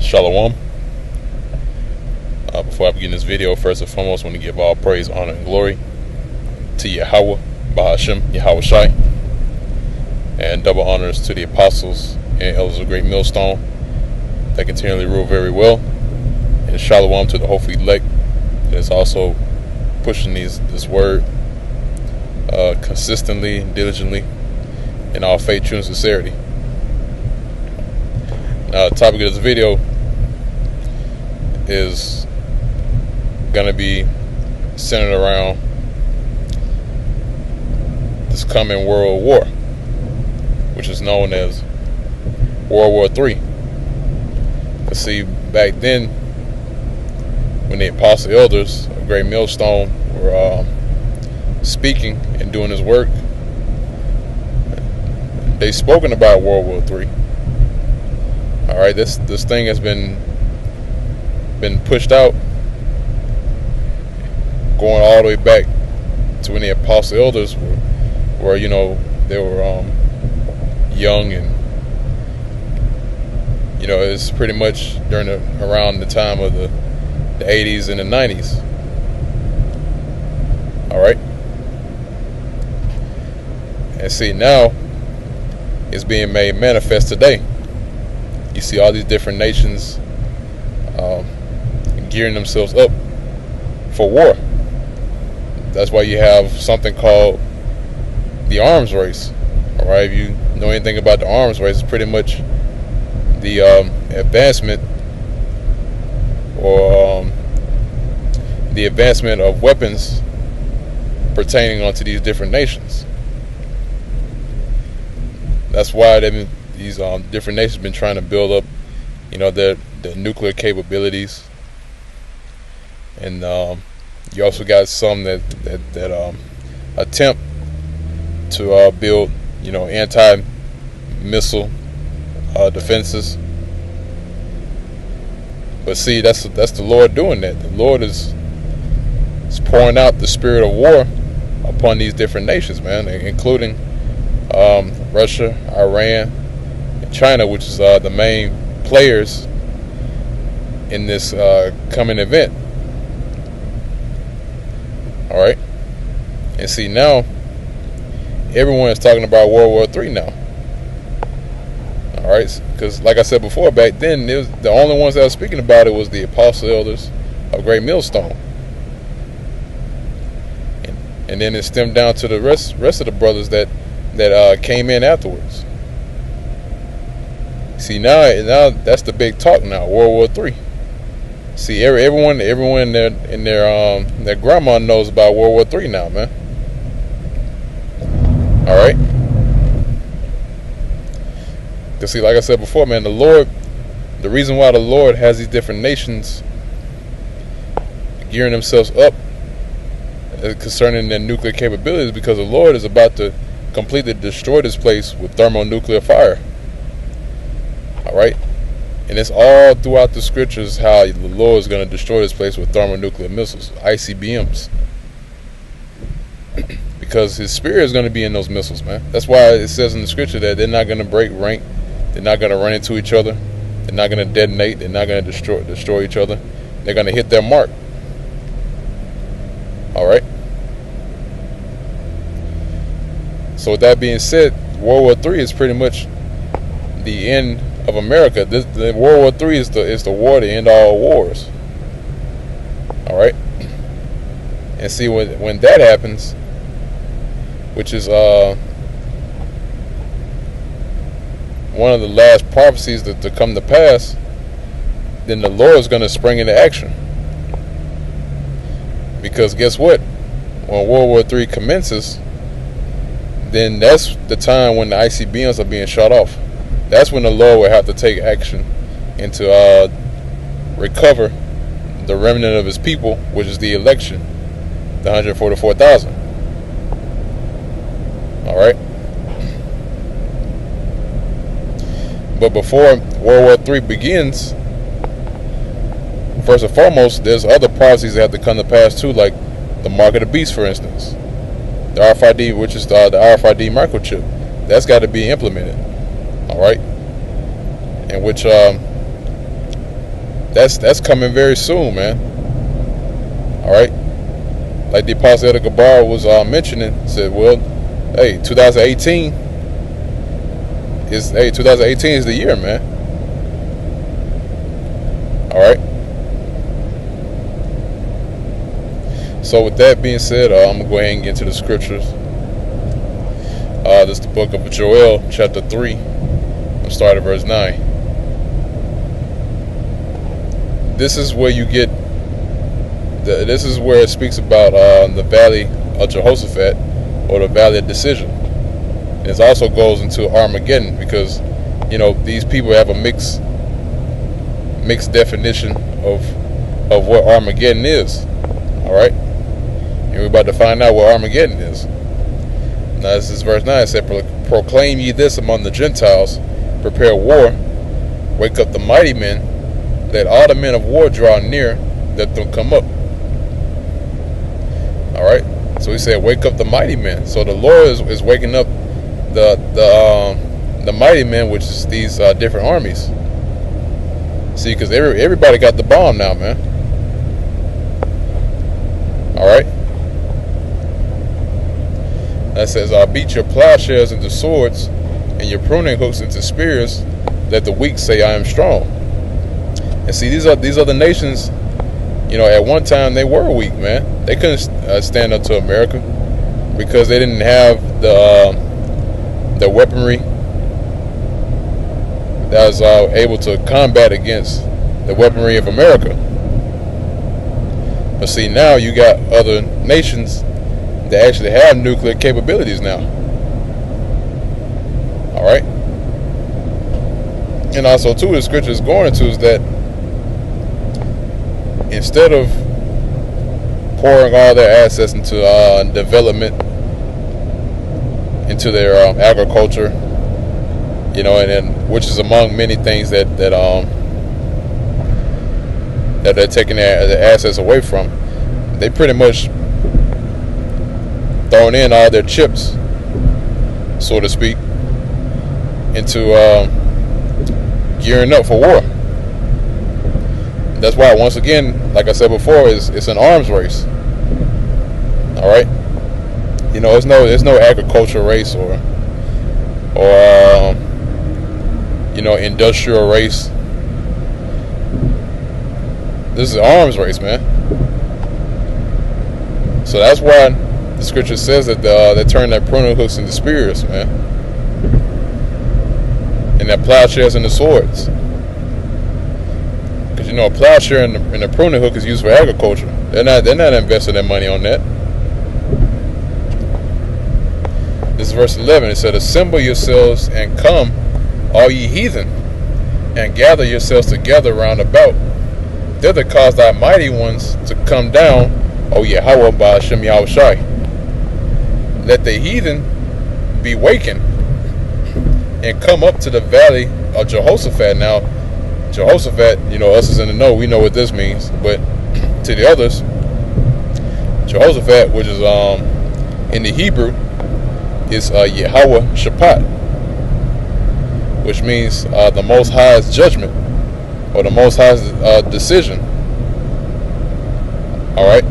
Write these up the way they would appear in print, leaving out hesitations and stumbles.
Shalom. Before I begin this video, first and foremost, I want to give all praise, honor, and glory to Yahweh, Bahashem, Yahweh Shai, and double honors to the apostles and elders of Great Millstone that continually rule very well, and Shalom to the hopefully elect that is also pushing this word consistently and diligently in all faith, true, and sincerity. Now, the topic of this video is going to be centered around this coming world war, which is known as World War III. Because see, back then, when the apostle elders of Great Millstone were speaking and doing his work, they spoken about World War III. All right, this thing has been pushed out, going all the way back to when the apostle elders were you know, they were young, and you know, it's pretty much around the time of the 80s and the 90s. All right, and see, now it's being made manifest today. You see all these different nations gearing themselves up for war. That's why you have something called the arms race. All right, if you know anything about the arms race, it's pretty much the advancement of weapons pertaining onto these different nations. That's why these different nations have been trying to build up, you know, their nuclear capabilities, and you also got some that attempt to build, you know, anti-missile defenses. But see, that's the Lord doing that. The Lord is pouring out the spirit of war upon these different nations, man, including Russia, Iran, and China, which is the main players in this coming event. All right, and see, now everyone is talking about World War III now. All right, because like I said before, back then the only ones that were speaking about it was the apostle elders of Great Millstone, and then it stemmed down to the rest of the brothers that came in afterwards. See, now that's the big talk now, World War III. See, everyone in their grandma knows about World War III now, man. All right. Because see, like I said before, man, the reason why the Lord has these different nations gearing themselves up concerning their nuclear capabilities, because the Lord is about to completely destroy this place with thermonuclear fire. All right, and it's all throughout the scriptures how the Lord is going to destroy this place with thermonuclear missiles, ICBMs, because His Spirit is going to be in those missiles, man. That's why it says in the scripture that they're not going to break rank, they're not going to run into each other, they're not going to detonate, they're not going to destroy each other. They're going to hit their mark. All right. So with that being said, World War III is pretty much the end of America. The World War III is the war to end all wars. All right, and see, when that happens, which is one of the last prophecies to come to pass, then the Lord is going to spring into action. Because guess what? When World War III commences, then that's the time when the ICBMs are being shot off. That's when the Lord will have to take action and to recover the remnant of His people, which is the election, the 144,000. All right. But before World War III begins, first and foremost, there's other prophecies that have to come to pass too, like the mark of the beast, for instance. The RFID, which is the RFID microchip, that's got to be implemented. All right, and which, like I said before, man, the Lord is that's coming very soon, man. All right, like the Apostle Edgar Gabar was mentioning, said, well, hey, 2018 is the year, man. All right. So with that being said, I'm gonna go ahead and get into the scriptures. This is the book of Joel, chapter 3. I'm starting at verse 9. This is where you get. This is where it speaks about the valley of Jehoshaphat, or the valley of decision. And it also goes into Armageddon, because these people have a mixed definition of what Armageddon is. All right, and we're about to find out what Armageddon is. Now this is verse 9. It said, "Proclaim ye this among the Gentiles: prepare war, wake up the mighty men, let all the men of war draw near, let them come up." All right. So he said, "Wake up the mighty men." So the Lord is waking up the mighty men, which is these different armies. See, because everybody got the bomb now, man. All right. That says, "I'll beat your plowshares into swords, and your pruning hooks into spears. Let the weak say, I am strong." And see, these are the nations. At one time they were weak, man. They couldn't stand up to America because they didn't have the weaponry that was able to combat against the weaponry of America. But see, now you got other nations that actually have nuclear capabilities now. All right. And also, too, the scripture is going into is that instead of pouring all their assets into development, into their agriculture, and which is among many things that they're taking their assets away from, they pretty much throwing in all their chips, so to speak, into gearing up for war. That's why, once again, like I said before, it's an arms race. All right, there's no agricultural race or industrial race. This is an arms race, man. So that's why the scripture says that they turn their pruning hooks into spears, man, and their plowshares into swords. Because a plowshare and a pruning hook is used for agriculture. They're not investing their money on that. This is verse 11. It said, "Assemble yourselves and come, all ye heathen, and gather yourselves together round about. Thither cause thy mighty ones to come down, O Yahweh by Hashem Yahushai. Let the heathen be wakened and come up to the valley of Jehoshaphat." Now, Jehoshaphat, us is in the know, we know what this means. But to the others, Jehoshaphat, which is in the Hebrew, is Yahweh Shaphat, which means the Most High's judgment, or the Most High's decision. All right.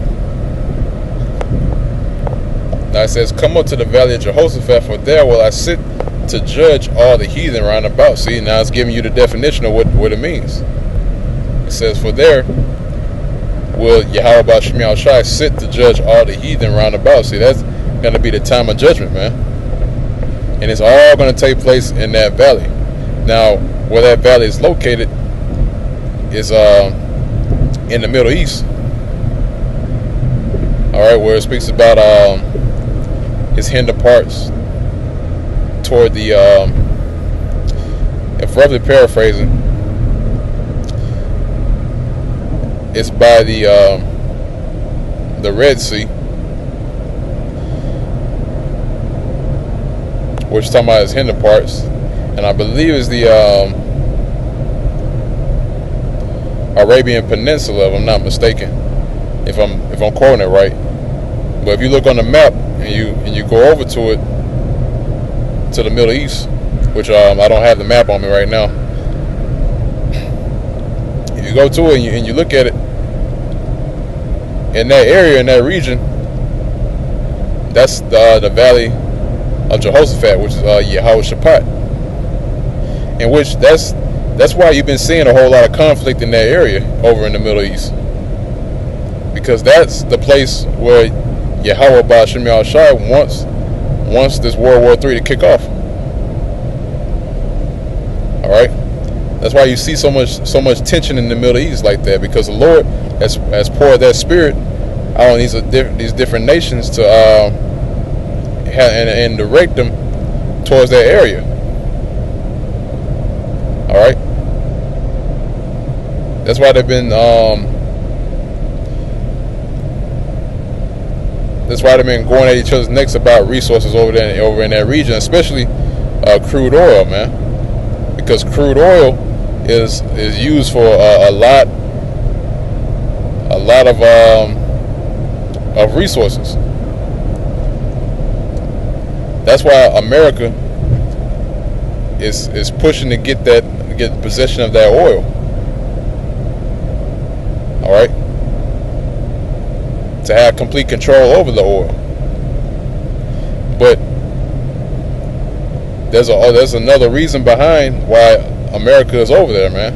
Now it says, "Come up to the valley of Jehoshaphat, for there will I sit to judge all the heathen round about." See, now it's giving you the definition of what it means. It says, "For there will Yahweh B'Shem Yahushai sit to judge all the heathen round about." See, that's going to be the time of judgment, man. And it's all going to take place in that valley. Now, where that valley is located is in the Middle East. All right, where it speaks about his hinder parts toward the, if roughly paraphrasing, it's by the Red Sea, which is talking about his hinder parts, and I believe is the Arabian Peninsula, if I'm not mistaken, if I'm quoting it right. But if you look on the map and you go over to it, to the Middle East, which I don't have the map on me right now. If you go to it and you look at it in that area, in that region, that's the valley of Jehoshaphat, which is Yehoshaphat, in which that's why you've been seeing a whole lot of conflict in that area over in the Middle East, because that's the place where Yahweh Ba'ashem Yahushai wants this World War III to kick off. All right, that's why you see so much tension in the Middle East like that, because the Lord has poured that Spirit out on these different nations to and direct them towards that area. All right, that's why they've been going at each other's necks about resources over in that region, especially crude oil, man, because crude oil is used for a lot of resources. That's why America is pushing to get possession of that oil. All right, to have complete control over the oil. But there's another reason behind why America is over there, man.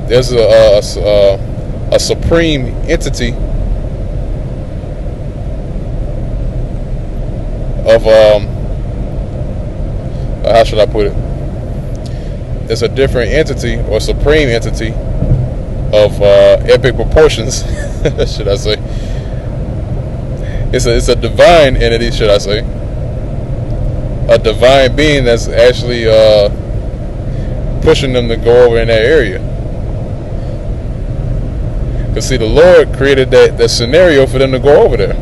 There's a supreme entity of how should I put it? There's a different entity, or supreme entity, of epic proportions, should I say? It's a divine entity, should I say? A divine being that's actually pushing them to go over in that area. Because see, the Lord created that scenario for them to go over there.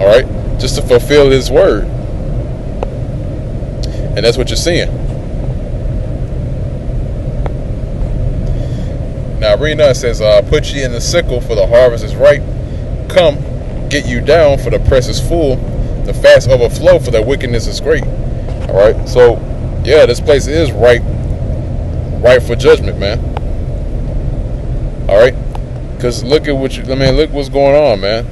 All right, just to fulfill His word, and that's what you're seeing. Now, Rena says, "Put ye in the sickle, for the harvest is ripe. Come, get you down, for the press is full. The fast overflow, for the wickedness is great." All right, so yeah, this place is ripe for judgment, man. All right, because look what's going on, man.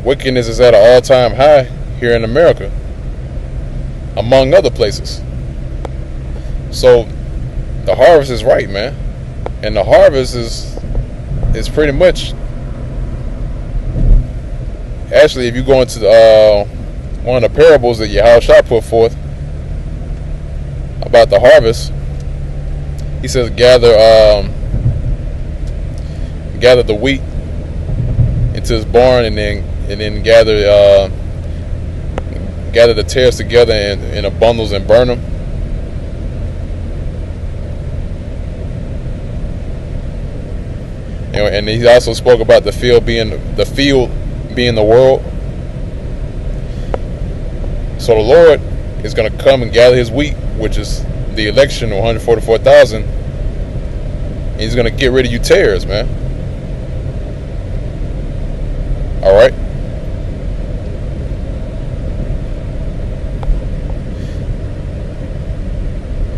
Wickedness is at an all-time high here in America, among other places. So the harvest is right, man, and the harvest is pretty much, actually, if you go into one of the parables that Yahushua put forth about the harvest, he says, gather the wheat into his barn, and then gather the tares together in bundles and burn them. You know, and he also spoke about the field being the world. So the Lord is going to come and gather His wheat, which is the election, 144,000. And He's going to get rid of you tares, man. All right.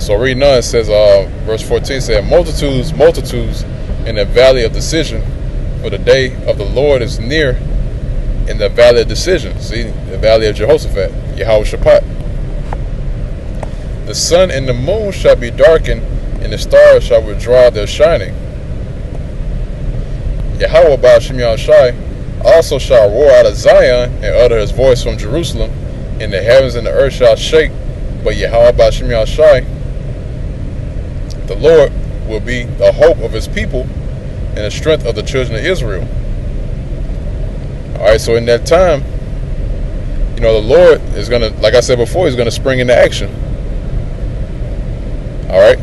So reading on, it says, verse 14 says, multitudes in the valley of decision, for the day of the Lord is near in the valley of decision. See, the valley of Jehoshaphat, Yehoshaphat. The sun and the moon shall be darkened, and the stars shall withdraw their shining. Yahweh Ba'ashem Yahushai also shall roar out of Zion, and utter His voice from Jerusalem, and the heavens and the earth shall shake. But Yahweh Ba'ashem Yahushai, the Lord, will be the hope of His people and the strength of the children of Israel. All right, so in that time, you know, the Lord is going to, like I said before, He's going to spring into action. All right,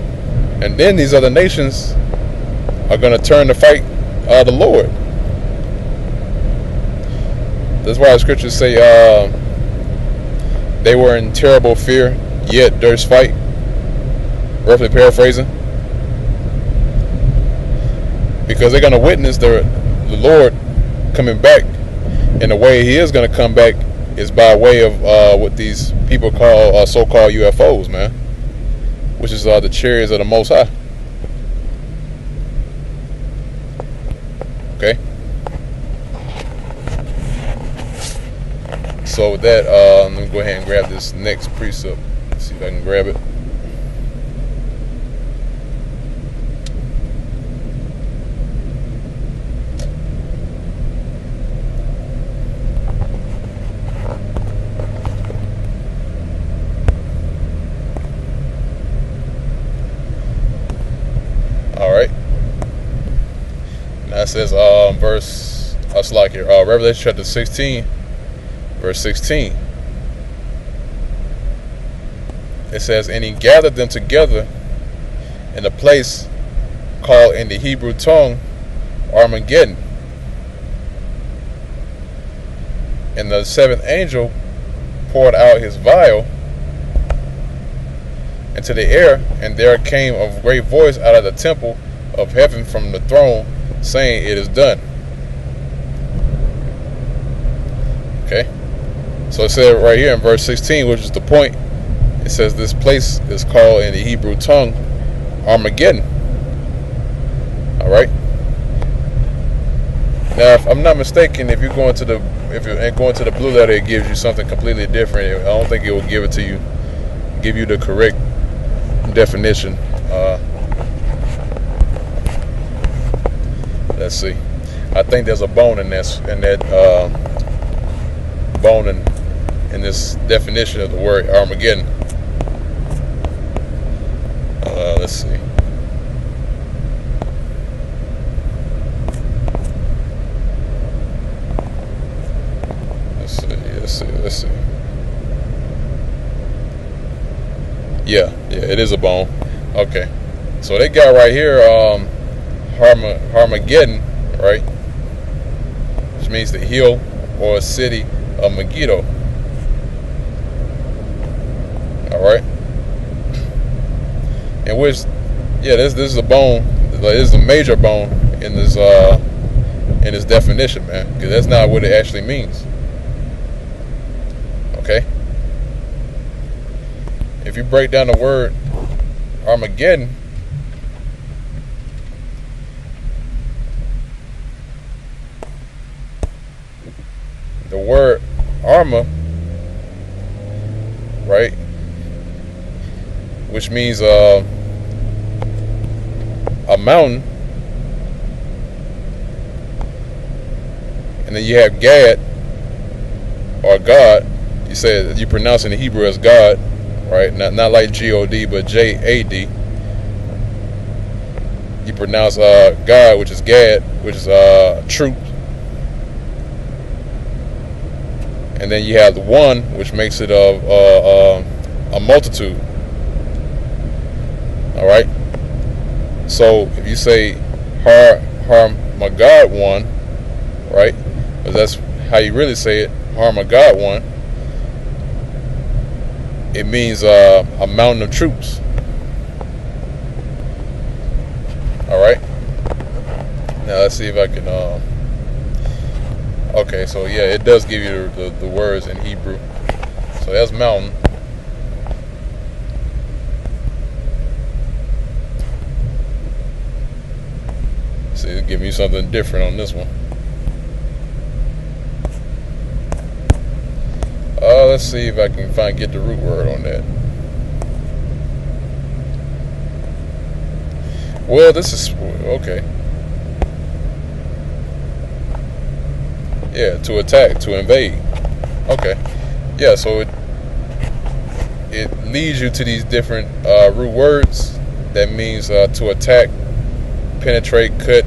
and then these other nations are going to turn to fight the Lord. That's why the scriptures say they were in terrible fear, yet durst fight. Roughly paraphrasing. Because they're going to witness the Lord coming back. And the way He is going to come back is by way of what these people call so-called UFOs, man. which is the chariots of the Most High. Okay. So with that, let me go ahead and grab this next precept. Let's see if I can grab it. All right. Now it says, verse, it's like here, Revelation chapter 16. Verse 16, it says, and he gathered them together in a place called in the Hebrew tongue Armageddon. And the seventh angel poured out his vial into the air, and there came a great voice out of the temple of heaven from the throne, saying, it is done. Okay. So it said right here in verse 16, which is the point, it says this place is called in the Hebrew tongue Armageddon. All right. Now, if I'm not mistaken, if you're going to the blue letter, it gives you something completely different. I don't think it will give it to you, give you the correct definition. Let's see. I think there's a bone in that bone in this definition of the word Armageddon. Let's see. Let's see. Yeah, it is a bone. Okay. So they got right here Armageddon, right? Which means the hill or a city of Megiddo. All right. And which, yeah, this is a bone. This is a major bone in this definition, man, because that's not what it actually means. Okay. If you break down the word Armageddon, the word armor, right, which means a mountain, and then you have Gad or God. You say you pronounce in the Hebrew as God, right? Not like G-O-D, but J-A-D. You pronounce God, which is Gad, which is truth. And then you have the one, which makes it a multitude. All right. So if you say Har-my-God one, right? Because that's how you really say it, Har-my-God one. It means a mountain of troops. All right. Now let's see if I can. Okay, so yeah, it does give you the words in Hebrew. So that's mountain. See, it'll give me something different on this one. Let's see if I can get the root word on that. Well, this is okay. Yeah, to attack, to invade. Okay. Yeah, so it leads you to these different root words. That means to attack, penetrate, cut,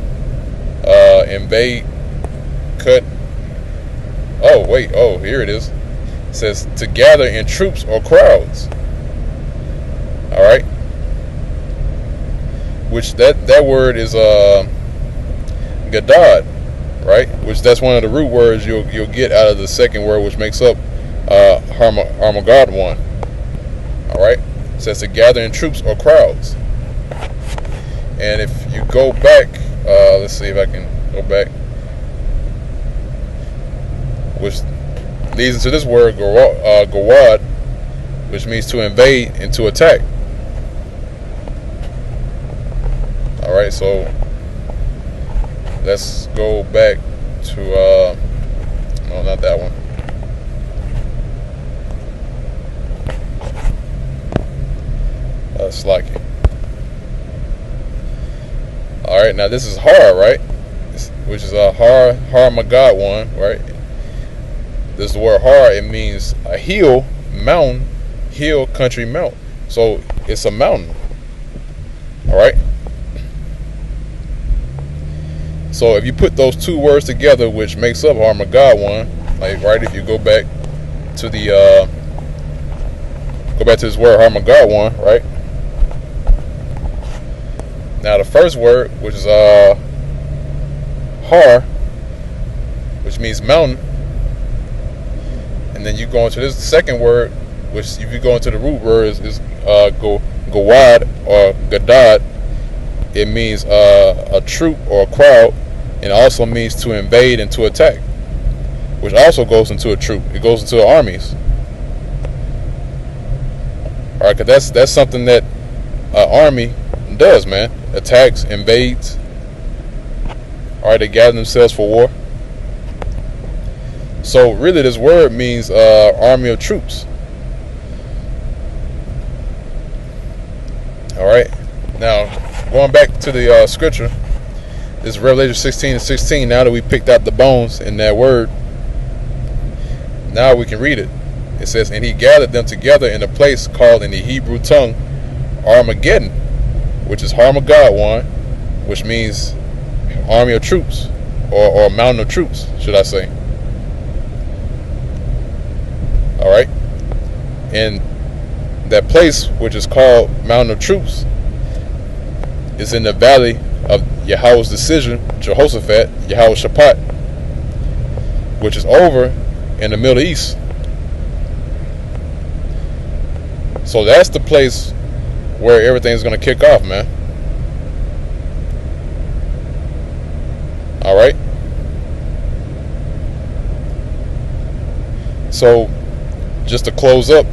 invade, cut. Oh, wait. Oh, here it is. It says to gather in troops or crowds. All right. Which that word is gadad, right? Which that's one of the root words you'll get out of the second word, which makes up Armageddon one. All right. It says to gather in troops or crowds. And if you go back, let's see if I can go back, which leads into this word gawad, which means to invade and to attack. All right, so let's go back to no, not that one. Slacky. All right, now this is Har, right? Which is a Armageddon, right? This is the word Har. It means a hill, mountain, hill, country, mountain. So it's a mountain. All right. So if you put those two words together, which makes up Armageddon, like right, if you go back to the this word Armageddon, right? Now the first word, which is Har, which means mountain, and then you go into this second word, which if you go into the root word is Gawad or Gadad. It means a troop or a crowd, and it also means to invade and to attack, which also goes into a troop. It goes into armies. All right, because that's something that an army does, man. Attacks, invades. All right, they gather themselves for war. So really, this word means army of troops. All right, now going back to the scripture, this is Revelation 16:16. Now that we picked out the bones in that word, now we can read it. It says, and he gathered them together in a place called in the Hebrew tongue Armageddon, which is Armageddon, which means army of troops, or mountain of troops, should I say. All right, and that place, which is called mountain of troops, is in the valley of Yahweh's decision, Jehoshaphat, Yahweh Shaphat, which is over in the Middle East. So that's the place where everything's going to kick off, man. All right. So just to close up,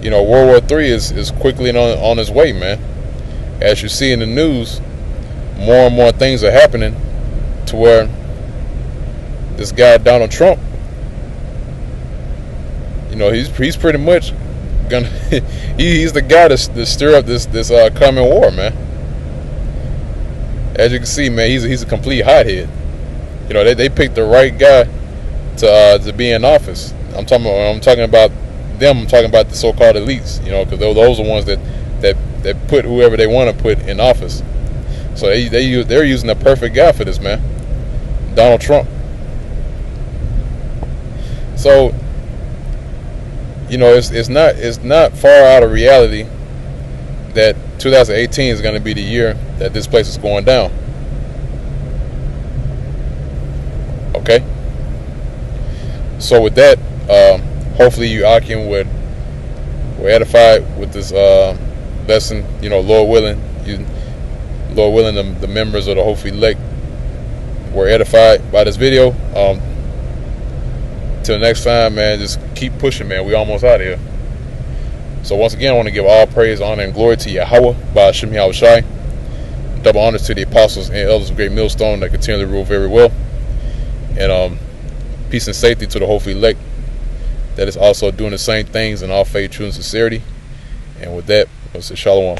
you know, World War III is quickly on its way, man. As you see in the news, more and more things are happening to where this guy Donald Trump, you know, he's pretty much gonna he's the guy to stir up this coming war, man. As you can see, man, he's a complete hothead. You know, they picked the right guy to be in office. I'm talking about them. I'm talking about the so-called elites. You know, because those are the ones that put whoever they want to put in office. So they're using the perfect guy for this, man, Donald Trump. So, you know, it's not far out of reality that 2018 is going to be the year that this place is going down. Okay. So with that, hopefully you Akim were edified with this lesson. You know, Lord willing, the members of the Hopefully Elect were edified by this video. Till next time, man, just keep pushing, man. We almost out of here. So once again, I want to give all praise, honor, and glory to Yahweh, by Hashem Yahweh Shai. Double honors to the apostles and elders of Great Millstone that continually rule very well. And peace and safety to the Hopefully Elect that is also doing the same things in all faith, truth, and sincerity. And with that, I'll say shalom.